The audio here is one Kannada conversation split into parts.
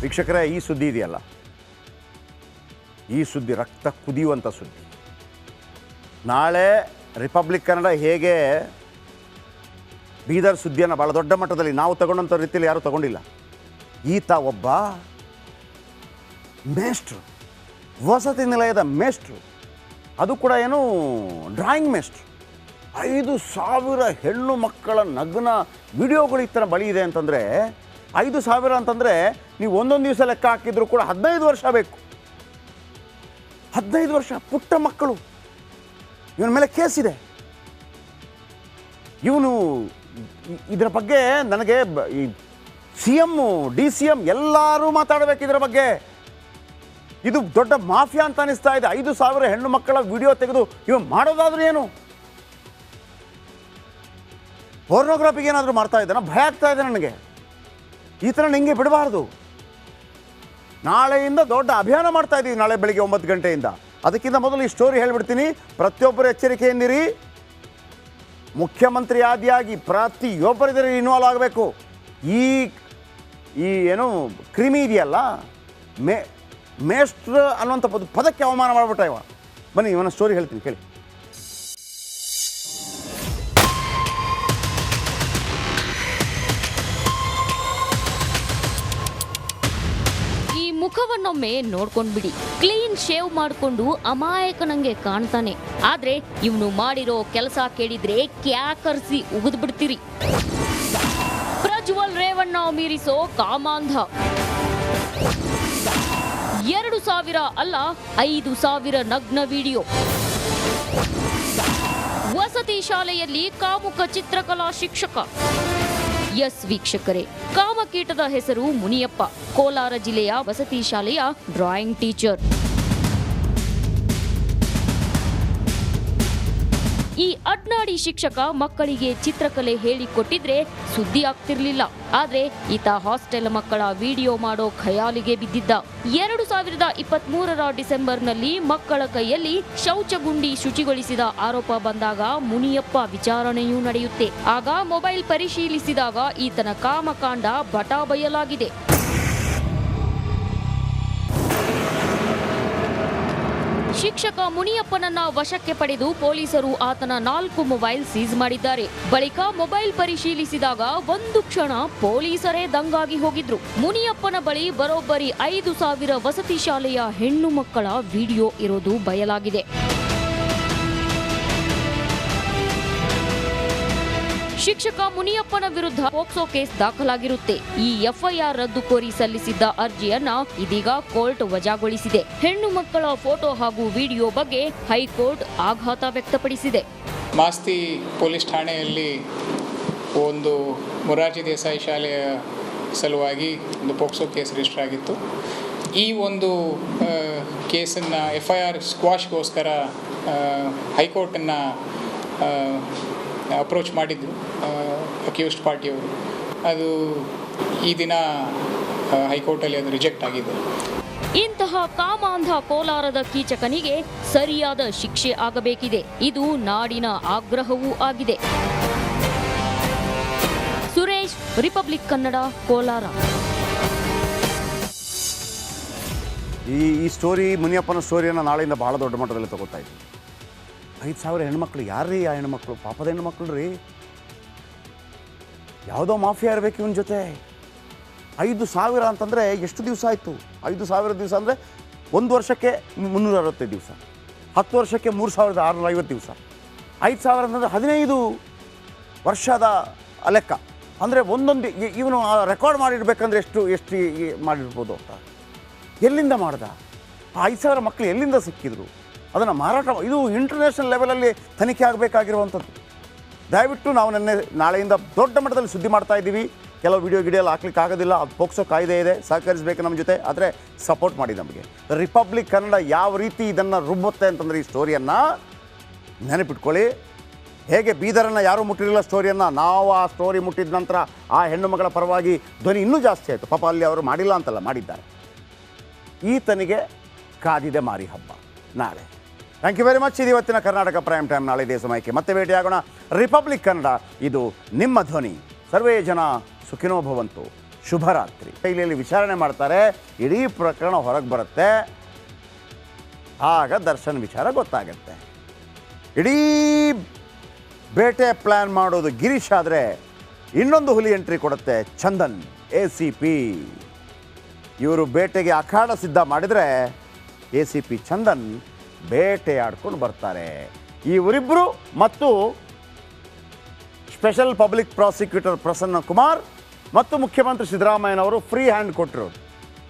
ವೀಕ್ಷಕರೇ, ಈ ಸುದ್ದಿ ಇದೆಯಲ್ಲ, ಈ ಸುದ್ದಿ ರಕ್ತ ಕುದಿಯುವಂಥ ಸುದ್ದಿ. ನಾಳೆ ರಿಪಬ್ಲಿಕ್ ಕನ್ನಡ ಹೇಗೆ ಬೀದರ್ ಸುದ್ದಿಯನ್ನು ಭಾಳ ದೊಡ್ಡ ಮಟ್ಟದಲ್ಲಿ ನಾವು ತಗೊಂಡಂಥ ರೀತಿಯಲ್ಲಿ ಯಾರೂ ತಗೊಂಡಿಲ್ಲ. ಈತ ಒಬ್ಬ ಮೇಷ್ಟ್ರು, ವಸತಿ ನಿಲಯದ ಮೇಷ್ಟ್ರು, ಅದು ಕೂಡ ಏನು ಡ್ರಾಯಿಂಗ್ ಮೇಷ್ಟ್ರು. 5,000 ಹೆಣ್ಣು ಮಕ್ಕಳ ನಗ್ನ ವಿಡಿಯೋಗಳು ಈತನ ಬಳಿ ಇದೆ ಅಂತಂದರೆ 5,000 ಅಂತಂದರೆ ನೀವು ಒಂದೊಂದು ದಿವಸ ಲೆಕ್ಕ ಹಾಕಿದ್ರು ಕೂಡ 15 ವರ್ಷ ಬೇಕು. 15 ವರ್ಷ ಪುಟ್ಟ ಮಕ್ಕಳು. ಇವನ ಮೇಲೆ ಕೇಸಿದೆ. ಇವನು ಇದರ ಬಗ್ಗೆ ನನಗೆ ಈ CM DCM ಎಲ್ಲರೂ ಮಾತಾಡಬೇಕು ಇದರ ಬಗ್ಗೆ. ಇದು ದೊಡ್ಡ ಮಾಫಿಯಾ ಅಂತ ಅನಿಸ್ತಾ ಇದೆ. 5,000 ಹೆಣ್ಣು ಮಕ್ಕಳ ವಿಡಿಯೋ ತೆಗೆದು ಇವನು ಮಾಡೋದಾದ್ರೂ ಏನು? ಪೋರ್ನೋಗ್ರಫಿಗೆ ಏನಾದರೂ ಮಾಡ್ತಾ ಇದ್ದಾನ? ಭಯ ಆಗ್ತಾ ಇದೆ ನನಗೆ. ಈ ಥರ ಹಿಂಗೆ ಬಿಡಬಾರ್ದು. ನಾಳೆಯಿಂದ ದೊಡ್ಡ ಅಭಿಯಾನ ಮಾಡ್ತಾ ಇದ್ದೀವಿ, ನಾಳೆ ಬೆಳಿಗ್ಗೆ 9 ಗಂಟೆಯಿಂದ. ಅದಕ್ಕಿಂತ ಮೊದಲು ಈ ಸ್ಟೋರಿ ಹೇಳಿಬಿಡ್ತೀನಿ. ಪ್ರತಿಯೊಬ್ಬರು ಎಚ್ಚರಿಕೆಯಿಂದಿರಿ. ಮುಖ್ಯಮಂತ್ರಿ ಆದಿಯಾಗಿ ಪ್ರತಿಯೊಬ್ಬರಿದ್ದರೆ ಇನ್ವಾಲ್ವ್ ಆಗಬೇಕು. ಈ ಏನು ಕ್ರಿಮಿ ಇದೆಯಲ್ಲ, ಮೇಷ್ಟ್ರ ಅನ್ನುವಂಥ ಪದಕ್ಕೆ ಅವಮಾನ ಮಾಡಿಬಿಟ್ಟ ಇವ. ಬನ್ನಿ ಇವನ ಸ್ಟೋರಿ ಹೇಳ್ತೀನಿ, ಕೇಳಿ. ಮುಖವನ್ನೊಮ್ಮೆ ನೋಡ್ಕೊಂಡ್ಬಿಡಿ. ಕ್ಲೀನ್ ಶೇವ್ ಮಾಡಿಕೊಂಡು ಅಮಾಯಕನಂಗೆ ಕಾಣ್ತಾನೆ. ಆದ್ರೆ ಇವನು ಮಾಡಿರೋ ಕೆಲಸ ಕೇಳಿದ್ರೆ ಕ್ಯಾಕರ್ಸಿ ಉಗಿದು ಬಿಡ್ತೀರಿ. ಪ್ರಜ್ವಲ್ ರೇವಣ್ಣ ಮೀರಿಸೋ ಕಾಮಾಂಧ. 2,000 ಅಲ್ಲ 5,000 ನಗ್ನ ವಿಡಿಯೋ. ವಸತಿ ಶಾಲೆಯಲ್ಲಿ ಕಾಮುಕ ಚಿತ್ರಕಲಾ ಶಿಕ್ಷಕ. ಎಸ್ ವೀಕ್ಷಕರೇ, ಕಾಮಕೀಟದ ಹೆಸರು ಮುನಿಯಪ್ಪ. ಕೋಲಾರ ಜಿಲ್ಲೆಯ ವಸತಿ ಶಾಲೆಯ ಡ್ರಾಯಿಂಗ್ ಟೀಚರ್. ಈ ಅಡ್ನಾಡಿ ಶಿಕ್ಷಕ ಮಕ್ಕಳಿಗೆ ಚಿತ್ರಕಲೆ ಹೇಳಿಕೊಟ್ಟಿದ್ರೆ ಸುದ್ದಿ ಆಗ್ತಿರ್ಲಿಲ್ಲ. ಆದ್ರೆ ಈತ ಹಾಸ್ಟೆಲ್ ಮಕ್ಕಳ ವಿಡಿಯೋ ಮಾಡೋ ಖಯಾಲಿಗೆ ಬಿದ್ದಿದ್ದ. 2023 ಡಿಸೆಂಬರ್ನಲ್ಲಿ ಮಕ್ಕಳ ಕೈಯಲ್ಲಿ ಶೌಚಗುಂಡಿ ಶುಚಿಗೊಳಿಸಿದ ಆರೋಪ ಬಂದಾಗ ಮುನಿಯಪ್ಪ ವಿಚಾರಣೆಯೂ ನಡೆಯುತ್ತೆ. ಆಗ ಮೊಬೈಲ್ ಪರಿಶೀಲಿಸಿದಾಗ ಈತನ ಕಾಮಕಾಂಡ ಬಟಾ ಬಯಲಾಗಿದೆ. ಶಿಕ್ಷಕ ಮುನಿಯಪ್ಪನನ್ನ ವಶಕ್ಕೆ ಪಡೆದು ಪೊಲೀಸರು ಆತನ 4 ಮೊಬೈಲ್ ಸೀಸ್ ಮಾಡಿದ್ದಾರೆ. ಬಳಿಕ ಮೊಬೈಲ್ ಪರಿಶೀಲಿಸಿದಾಗ ಒಂದು ಕ್ಷಣ ಪೊಲೀಸರೇ ದಂಗಾಗಿ ಹೋಗಿದ್ರು. ಮುನಿಯಪ್ಪನ ಬಳಿ ಬರೋಬ್ಬರಿ 5,000 ವಸತಿ ಶಾಲೆಯ ಹೆಣ್ಣು ಮಕ್ಕಳ ವಿಡಿಯೋ ಇರೋದು ಬಯಲಾಗಿದೆ. ಶಿಕ್ಷಕ ಮುನಿಯಪ್ಪನ ವಿರುದ್ಧ ಪೋಕ್ಸೋ ಕೇಸ್ ದಾಖಲಾಗಿರುತ್ತೆ. ಈ FIR ರದ್ದು ಕೋರಿ ಸಲ್ಲಿಸಿದ್ದ ಅರ್ಜಿಯನ್ನ ಇದೀಗ ಕೋರ್ಟ್ ವಜಾಗೊಳಿಸಿದೆ. ಹೆಣ್ಣು ಮಕ್ಕಳ ಫೋಟೋ ಹಾಗೂ ವಿಡಿಯೋ ಬಗ್ಗೆ ಹೈಕೋರ್ಟ್ ಆಘಾತ ವ್ಯಕ್ತಪಡಿಸಿದೆ. ಮಾಸ್ತಿ ಪೊಲೀಸ್ ಠಾಣೆಯಲ್ಲಿ ಒಂದು ಮೊರಾರ್ಜಿ ದೇಸಾಯಿ ಶಾಲೆಯ ಸಲುವಾಗಿ ಒಂದು ಪೋಕ್ಸೋ ಕೇಸ್ ರಿಜಿಸ್ಟರ್ ಆಗಿತ್ತು. ಈ ಒಂದು ಕೇಸನ್ನು FIR ಸ್ಕ್ವಾಶ್ಗೋಸ್ಕರ ಹೈಕೋರ್ಟನ್ನು ಅಪ್ರೋಚ್ ಮಾಡಿದ್ರು ಅಕ್ಯೂಸ್ಡ್ ಪಾರ್ಟಿಯವರು. ಅದು ಈ ದಿನ ಹೈಕೋರ್ಟಲ್ಲಿ ಅದು ರಿಜೆಕ್ಟ್ ಆಗಿದೆ. ಇಂತಹ ಕಾಮಾಂಧ ಕೋಲಾರದ ಕೀಚಕನಿಗೆ ಸರಿಯಾದ ಶಿಕ್ಷೆ ಆಗಬೇಕಿದೆ. ಇದು ನಾಡಿನ ಆಗ್ರಹವೂ ಆಗಿದೆ. ಸುರೇಶ್, ರಿಪಬ್ಲಿಕ್ ಕನ್ನಡ, ಕೋಲಾರ. ಈ ಸ್ಟೋರಿ, ಮುನಿಯಪ್ಪನ ಸ್ಟೋರಿಯನ್ನು ನಾಳೆಯಿಂದ ಬಹಳ ದೊಡ್ಡ ಮಟ್ಟದಲ್ಲಿ ತಗೋತಾ ಇದ್ದೀವಿ. 5,000 ಹೆಣ್ಮಕ್ಳು. ಯಾರ್ರೀ ಆ ಹೆಣ್ಮಕ್ಳು? ಪಾಪದ ಹೆಣ್ಮಕ್ಳು ರೀ. ಯಾವುದೋ ಮಾಫಿಯಾ ಇರಬೇಕು ಇವನ ಜೊತೆ. 5,000 ಅಂತಂದರೆ ಎಷ್ಟು ದಿವಸ ಆಯಿತು? 5,000 ದಿವಸ ಅಂದರೆ 1 ವರ್ಷಕ್ಕೆ 365 ದಿವಸ, 10 ವರ್ಷಕ್ಕೆ 3,650 ದಿವಸ. 5,000 ಅಂತಂದರೆ 15 ವರ್ಷದ ಲೆಕ್ಕ. ಅಂದರೆ ಒಂದೊಂದು ಇವನು ರೆಕಾರ್ಡ್ ಮಾಡಿರ್ಬೇಕಂದ್ರೆ ಎಷ್ಟು ಮಾಡಿರ್ಬೋದು ಅಂತ. ಎಲ್ಲಿಂದ ಮಾಡ್ದ? ಆ 5,000 ಮಕ್ಕಳು ಎಲ್ಲಿಂದ ಸಿಕ್ಕಿದ್ರು? ಅದನ್ನು ಮಾರಾಟ, ಇದು ಇಂಟರ್ನ್ಯಾಷನಲ್ ಲೆವೆಲಲ್ಲಿ ತನಿಖೆ ಆಗಬೇಕಾಗಿರುವಂಥದ್ದು. ದಯವಿಟ್ಟು ನಾವು ನಾಳೆಯಿಂದ ದೊಡ್ಡ ಮಟ್ಟದಲ್ಲಿ ಸುದ್ದಿ ಮಾಡ್ತಾ ಇದ್ದೀವಿ. ಕೆಲವು ವಿಡಿಯೋ ಗಿಡಿಯಲ್ಲಿ ಹಾಕ್ಲಿಕ್ಕೆ ಆಗೋದಿಲ್ಲ. ಅದು ಪೋಕ್ಸೋ ಕಾಯ್ದೆ ಇದೆ, ಸಹಕರಿಸಬೇಕು ನಮ್ಮ ಜೊತೆ. ಆದರೆ ಸಪೋರ್ಟ್ ಮಾಡಿ ನಮಗೆ. ರಿಪಬ್ಲಿಕ್ ಕನ್ನಡ ಯಾವ ರೀತಿ ಇದನ್ನು ರುಬ್ಬುತ್ತೆ ಅಂತಂದರೆ ಈ ಸ್ಟೋರಿಯನ್ನು ನೆನಪಿಟ್ಕೊಳ್ಳಿ. ಹೇಗೆ ಬೀದರನ್ನು ಯಾರೂ ಮುಟ್ಟಿರಲಿಲ್ಲ ಸ್ಟೋರಿಯನ್ನು, ನಾವು ಆ ಸ್ಟೋರಿ ಮುಟ್ಟಿದ ನಂತರ ಆ ಹೆಣ್ಣು ಮಗಳ ಪರವಾಗಿ ಧ್ವನಿ ಇನ್ನೂ ಜಾಸ್ತಿ ಆಯಿತು. ಪಾಪ ಅಲ್ಲಿ ಅವರು ಮಾಡಿಲ್ಲ ಅಂತಲ್ಲ, ಮಾಡಿದ್ದಾರೆ. ಈತನಿಗೆ ಕಾದಿದೆ ಮಾರಿ ಹಬ್ಬ ನಾಳೆ. Thank you very much. ಇದು ಇವತ್ತಿನ ಕರ್ನಾಟಕ ಪ್ರೈಮ್ ಟೈಮ್. ನಾಳೆ ಇದೇ ಸಮಯಕ್ಕೆ ಮತ್ತೆ ಭೇಟಿಯಾಗೋಣ. ರಿಪಬ್ಲಿಕ್ ಕನ್ನಡ, ಇದು ನಿಮ್ಮ ಧ್ವನಿ. ಸರ್ವೇ ಜನ ಸುಖಿನೋ ಭವಂತು. ಶುಭರಾತ್ರಿ ಶೈಲಿಯಲ್ಲಿ ವಿಚಾರಣೆ ಮಾಡ್ತಾರೆ. ಇಡೀ ಪ್ರಕರಣ ಹೊರಗೆ ಬರುತ್ತೆ. ಆಗ ದರ್ಶನ್ ವಿಚಾರ ಗೊತ್ತಾಗುತ್ತೆ. ಇಡೀ ಬೇಟೆ ಪ್ಲ್ಯಾನ್ ಮಾಡೋದು ಗಿರೀಶ್ ಆದರೆ ಇನ್ನೊಂದು ಹುಲಿ ಎಂಟ್ರಿ ಕೊಡುತ್ತೆ ಚಂದನ್ ACP. ಇವರು ಬೇಟೆಗೆ ಅಖಾಡ ಸಿದ್ಧ ಮಾಡಿದರೆ ACP ಚಂದನ್ ಬೇಟೆಯಾಡ್ಕೊಂಡು ಬರ್ತಾರೆ. ಇವರಿಬ್ಬರು ಮತ್ತು special public prosecutor Prasanna Kumar ಮತ್ತು ಮುಖ್ಯಮಂತ್ರಿ ಸಿದ್ದರಾಮಯ್ಯನವರು ಫ್ರೀ ಹ್ಯಾಂಡ್ ಕೊಟ್ಟಿರೋದು.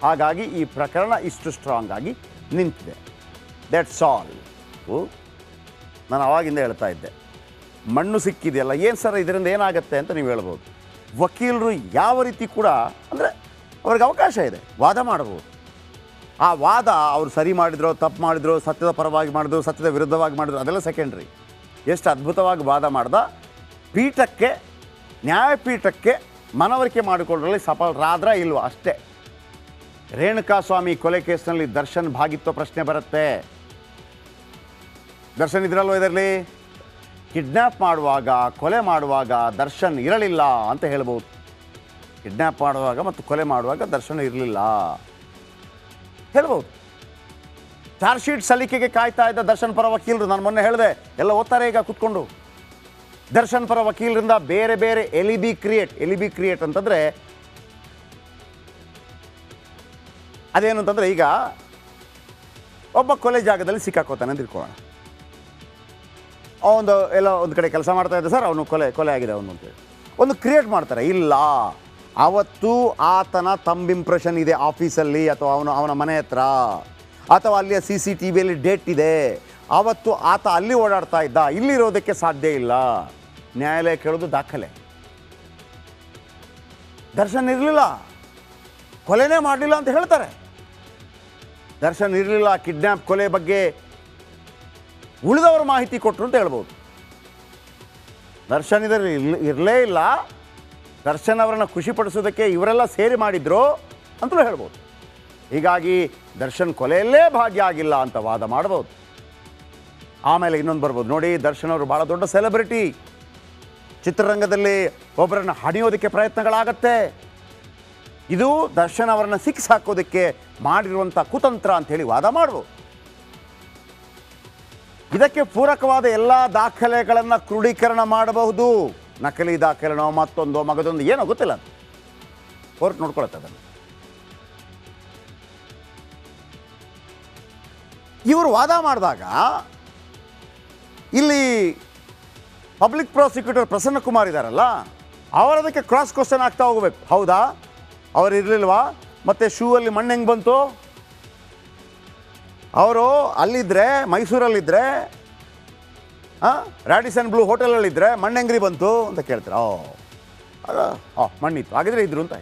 ಹಾಗಾಗಿ ಈ ಪ್ರಕರಣ ಇಷ್ಟು ಸ್ಟ್ರಾಂಗ್ ಆಗಿ ನಿಂತಿದೆ. That's all. ನಾನು ಆವಾಗಿಂದ ಹೇಳ್ತಾ ಇದ್ದೆ, ಮಣ್ಣು ಸಿಕ್ಕಿದೆಯಲ್ಲ ಏನು ಸರ್ ಇದರಿಂದ ಏನಾಗುತ್ತೆ ಅಂತ ನೀವು ಹೇಳ್ಬೋದು. ವಕೀಲರು ಯಾವ ರೀತಿ ಕೂಡ ಅಂದರೆ ಅವ್ರಿಗೆ ಅವಕಾಶ ಇದೆ, ವಾದ ಮಾಡ್ಬೋದು. ಆ ವಾದ ಅವರು ಸರಿ ಮಾಡಿದ್ರು ತಪ್ಪು ಮಾಡಿದ್ರು, ಸತ್ಯದ ಪರವಾಗಿ ಮಾಡಿದ್ರು ಸತ್ಯದ ವಿರುದ್ಧವಾಗಿ ಮಾಡಿದ್ರು, ಅದೆಲ್ಲ ಸೆಕೆಂಡ್ರಿ. ಎಷ್ಟು ಅದ್ಭುತವಾಗಿ ವಾದ ಮಾಡ್ದ, ಪೀಠಕ್ಕೆ ನ್ಯಾಯಪೀಠಕ್ಕೆ ಮನವರಿಕೆ ಮಾಡಿಕೊಳ್ಳರಲ್ಲಿ ಸಫಲರಾದ್ರ ಇಲ್ವ ಅಷ್ಟೇ. ರೇಣುಕಾಸ್ವಾಮಿ ಕೊಲೆ ಕೇಸ್ನಲ್ಲಿ ದರ್ಶನ್ ಭಾಗಿತ್ವ ಪ್ರಶ್ನೆ ಬರುತ್ತೆ. ದರ್ಶನ್ ಇದ್ರಲ್ವ ಇದರಲ್ಲಿ ಕಿಡ್ನ್ಯಾಪ್ ಮಾಡುವಾಗ ಕೊಲೆ ಮಾಡುವಾಗ ದರ್ಶನ್ ಇರಲಿಲ್ಲ ಅಂತ ಹೇಳ್ಬೋದು. ಕಿಡ್ನ್ಯಾಪ್ ಮಾಡುವಾಗ ಮತ್ತು ಕೊಲೆ ಮಾಡುವಾಗ ದರ್ಶನ್ ಇರಲಿಲ್ಲ ಹೇಳ್ಬೋದು. ಚಾರ್ಜ್ ಶೀಟ್ ಸಲ್ಲಿಕೆಗೆ ಕಾಯ್ತಾ ಇದ್ದ ದರ್ಶನ್ ಪರ ವಕೀಲರು, ನಾನು ಮೊನ್ನೆ ಹೇಳಿದೆ, ಎಲ್ಲ ಓದ್ತಾರೆ ಈಗ ಕೂತ್ಕೊಂಡು. ದರ್ಶನ್ ಪರ ವಕೀಲರಿಂದ ಬೇರೆ ಬೇರೆ ಎಲಿಬಿ ಕ್ರಿಯೇಟ್ ಅಂತಂದರೆ ಅದೇನು ಅಂತಂದರೆ, ಈಗ ಒಬ್ಬ ಕೊಲೆ ಜಾಗದಲ್ಲಿ ಸಿಕ್ಕಾಕೋತಾನೆ ಅಂತ ತಿಳ್ಕೊಳ್ಳೋಣ. ಅವನು ಎಲ್ಲ ಒಂದು ಕಡೆ ಕೆಲಸ ಮಾಡ್ತಾ ಇದ್ದ ಸರ್, ಅವನು ಕೊಲೆ ಆಗಿದೆ ಅವನು ಅಂತೇಳಿ ಒಂದು ಕ್ರಿಯೇಟ್ ಮಾಡ್ತಾರೆ. ಇಲ್ಲ, ಅವತ್ತು ಆತನ ತಂಬ್ ಇಂಪ್ರೆಷನ್ ಇದೆ ಆಫೀಸಲ್ಲಿ ಅಥವಾ ಅವನ ಮನೆ ಹತ್ರ ಅಥವಾ ಅಲ್ಲಿಯ CCTVಯಲ್ಲಿ ಡೇಟ್ ಇದೆ, ಅವತ್ತು ಆತ ಅಲ್ಲಿ ಓಡಾಡ್ತಾ ಇದ್ದ, ಇಲ್ಲಿರೋದಕ್ಕೆ ಸಾಧ್ಯ ಇಲ್ಲ. ನ್ಯಾಯಾಲಯ ಕೇಳೋದು ದಾಖಲೆ. ದರ್ಶನ್ ಇರಲಿಲ್ಲ, ಕೊಲೆನೇ ಮಾಡಲಿಲ್ಲ ಅಂತ ಹೇಳ್ತಾರೆ. ದರ್ಶನ್ ಇರಲಿಲ್ಲ, ಕಿಡ್ನ್ಯಾಪ್ ಕೊಲೆ ಬಗ್ಗೆ ಉಳಿದವರು ಮಾಹಿತಿ ಕೊಟ್ಟರು ಅಂತ ಹೇಳ್ಬೋದು. ದರ್ಶನ್ ಇದರಲ್ಲಿ ಇರಲೇ ಇಲ್ಲ, ದರ್ಶನ್ ಅವರನ್ನು ಖುಷಿಪಡಿಸೋದಕ್ಕೆ ಇವರೆಲ್ಲ ಸೇರಿ ಮಾಡಿದ್ರು ಅಂತಲೂ ಹೇಳ್ಬೋದು. ಹೀಗಾಗಿ ದರ್ಶನ್ ಕೊಲೆಯಲ್ಲೇ ಭಾಗಿಯಾಗಿಲ್ಲ ಅಂತ ವಾದ ಮಾಡ್ಬೋದು. ಆಮೇಲೆ ಇನ್ನೊಂದು ಬರ್ಬೋದು, ನೋಡಿ ದರ್ಶನ್ ಅವರು ಭಾಳ ದೊಡ್ಡ ಸೆಲೆಬ್ರಿಟಿ, ಚಿತ್ರರಂಗದಲ್ಲಿ ಒಬ್ಬರನ್ನು ಹಣಿಯೋದಕ್ಕೆ ಪ್ರಯತ್ನಗಳಾಗತ್ತೆ, ಇದು ದರ್ಶನ್ ಅವರನ್ನು ಸಿಕ್ಸ್ ಹಾಕೋದಕ್ಕೆ ಮಾಡಿರುವಂಥ ಕುತಂತ್ರ ಅಂಥೇಳಿ ವಾದ ಮಾಡ್ಬೋದು. ಇದಕ್ಕೆ ಪೂರಕವಾದ ಎಲ್ಲ ದಾಖಲೆಗಳನ್ನು ಕ್ರೋಢೀಕರಣ ಮಾಡಬಹುದು. ನಕಲಿ ದಾಖಲೆನೋ ಮತ್ತೊಂದು ಮಗದೊಂದು ಏನೋ ಗೊತ್ತಿಲ್ಲ, ಕೋರ್ಟ್ ನೋಡ್ಕೊಳತ್ತೆ ಅದನ್ನು. ಇವರು ವಾದ ಮಾಡಿದಾಗ ಇಲ್ಲಿ ಪಬ್ಲಿಕ್ ಪ್ರಾಸಿಕ್ಯೂಟರ್ ಪ್ರಸನ್ನ ಕುಮಾರ್ ಇದ್ದಾರಲ್ಲ, ಅವರದಕ್ಕೆ ಕ್ರಾಸ್ ಕ್ವಶನ್ ಆಗ್ತಾ ಹೋಗಬೇಕು. ಹೌದಾ, ಅವರು ಇರಲಿಲ್ವಾ, ಮತ್ತು ಶೂ ಅಲ್ಲಿ ಮಣ್ಣು ಹೆಂಗೆ ಬಂತು, ಅವರು ಅಲ್ಲಿದ್ದರೆ ಮೈಸೂರಲ್ಲಿದ್ದರೆ ರ್ಯಾಡಿಸನ್ ಬ್ಲೂ ಹೋಟೆಲಲ್ಲಿದ್ದರೆ ಮಣ್ಣು ಹೆಂಗ್ರಿ ಬಂತು ಅಂತ ಕೇಳ್ತಾರೆ. ಮಣ್ಣಿತ್ತು, ಹಾಗಿದ್ರೆ ಇದ್ರು ಅಂತ.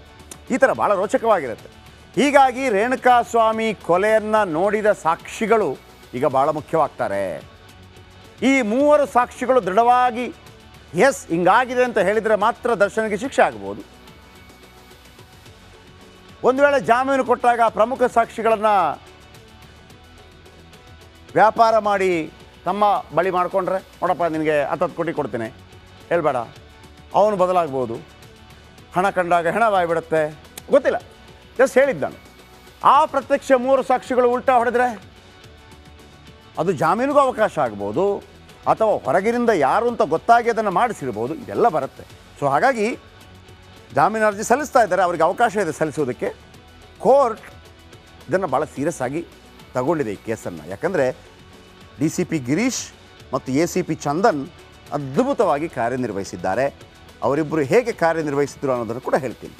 ಈ ಥರ ಭಾಳ ರೋಚಕವಾಗಿರುತ್ತೆ. ಹೀಗಾಗಿ ರೇಣುಕಾಸ್ವಾಮಿ ಕೊಲೆಯನ್ನು ನೋಡಿದ ಸಾಕ್ಷಿಗಳು ಈಗ ಭಾಳ ಮುಖ್ಯವಾಗ್ತಾರೆ. ಈ ಮೂವರು ಸಾಕ್ಷಿಗಳು ದೃಢವಾಗಿ ಎಸ್ ಹಿಂಗಾಗಿದೆ ಅಂತ ಹೇಳಿದರೆ ಮಾತ್ರ ದರ್ಶನ್ಗೆ ಶಿಕ್ಷೆ ಆಗ್ಬೋದು. ಒಂದು ವೇಳೆ ಜಾಮೀನು ಕೊಟ್ಟಾಗ ಪ್ರಮುಖ ಸಾಕ್ಷಿಗಳನ್ನು ವ್ಯಾಪಾರ ಮಾಡಿ ತಮ್ಮ ಬಳಿ ಮಾಡಿಕೊಂಡ್ರೆ, ನೋಡಪ್ಪ ನಿನಗೆ 10 ಕೋಟಿ ಕೊಡ್ತೀನಿ ಹೇಳ್ಬೇಡ, ಅವನು ಬದಲಾಗ್ಬೋದು. ಹಣ ಕಂಡಾಗ ಹೆಣ ಬಾಯ್ಬಿಡುತ್ತೆ, ಗೊತ್ತಿಲ್ಲ, ಜಸ್ಟ್ ಹೇಳಿದ್ದಾನು. ಆ ಪ್ರತ್ಯಕ್ಷ 3 ಸಾಕ್ಷಿಗಳು ಉಲ್ಟಾ ಹೊಡೆದ್ರೆ ಅದು ಜಾಮೀನಿಗೂ ಅವಕಾಶ ಆಗ್ಬೋದು, ಅಥವಾ ಹೊರಗಿನಿಂದ ಯಾರು ಅಂತ ಗೊತ್ತಾಗಿ ಅದನ್ನು ಮಾಡಿಸಿರ್ಬೋದು. ಇದೆಲ್ಲ ಬರುತ್ತೆ. ಸೊ ಹಾಗಾಗಿ ಜಾಮೀನು ಅರ್ಜಿ ಸಲ್ಲಿಸ್ತಾ ಇದ್ದಾರೆ, ಅವರಿಗೆ ಅವಕಾಶ ಇದೆ ಸಲ್ಲಿಸೋದಕ್ಕೆ. ಕೋರ್ಟ್ ಇದನ್ನು ಭಾಳ ಸೀರಿಯಸ್ ಆಗಿ ತಗೊಂಡಿದೆ ಈ ಕೇಸನ್ನು. ಯಾಕಂದರೆ DCP ಗಿರೀಶ್ ಮತ್ತು ACP ಚಂದನ್ ಅದ್ಭುತವಾಗಿ ಕಾರ್ಯನಿರ್ವಹಿಸಿದ್ದಾರೆ. ಅವರಿಬ್ಬರು ಹೇಗೆ ಕಾರ್ಯನಿರ್ವಹಿಸಿದ್ರು ಅನ್ನೋದನ್ನು ಕೂಡ ಹೇಳ್ತೀನಿ.